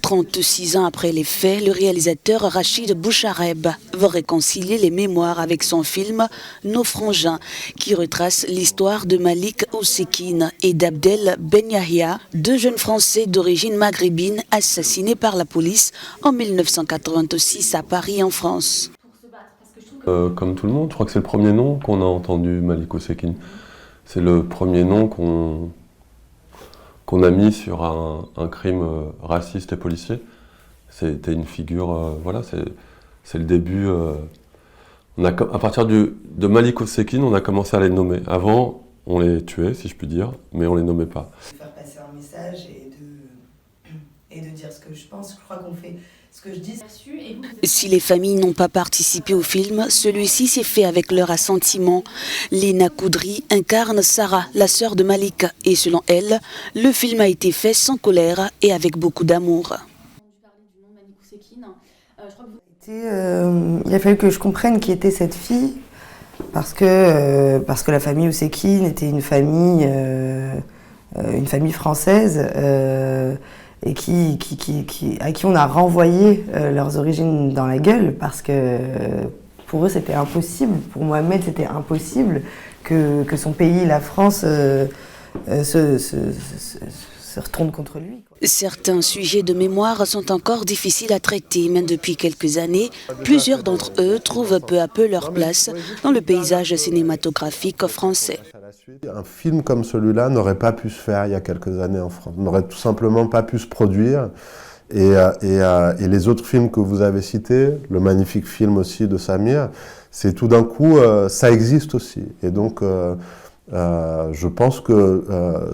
36 ans après les faits, le réalisateur Rachid Bouchareb va réconcilier les mémoires avec son film Nos Frangins, qui retrace l'histoire de Malik Oussekine et d'Abdel Ben Yahia, deux jeunes Français d'origine maghrébine assassinés par la police en 1986 à Paris, en France. Comme tout le monde, je crois que c'est le premier nom qu'on a entendu, Malik Oussekine. C'est le premier nom qu'on a mis sur un crime raciste et policier. C'était une figure, voilà, c'est le début. À partir de Malik Oussekine, on a commencé à les nommer. Avant, on les tuait, si je puis dire, mais on les nommait pas. Faire passer un message et de dire ce que je pense, je crois qu'on fait ce que je dis. Si les familles n'ont pas participé au film, celui-ci s'est fait avec leur assentiment. Léna Koudry incarne Sarah, la sœur de Malik, et selon elle, le film a été fait sans colère et avec beaucoup d'amour. Il a fallu que je comprenne qui était cette fille, parce que la famille Oussekine était une famille française et à qui on a renvoyé leurs origines dans la gueule, parce que pour eux c'était impossible, pour Mohamed c'était impossible que son pays, la France, se retourne contre lui. Certains sujets de mémoire sont encore difficiles à traiter, mais depuis quelques années, plusieurs d'entre eux trouvent peu à peu leur place dans le paysage cinématographique français. Un film comme celui-là n'aurait pas pu se faire il y a quelques années en France, n'aurait tout simplement pas pu se produire. Et les autres films que vous avez cités, le magnifique film aussi de Samir, c'est tout d'un coup, ça existe aussi. Et donc, je pense que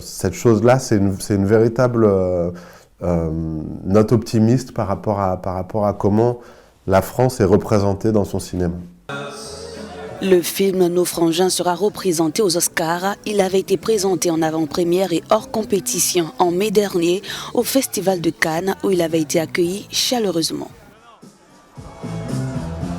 cette chose-là, c'est une véritable note optimiste par rapport à comment la France est représentée dans son cinéma. Le film Nos Frangins sera représenté aux Oscars. Il avait été présenté en avant-première et hors compétition en mai dernier au Festival de Cannes, où il avait été accueilli chaleureusement.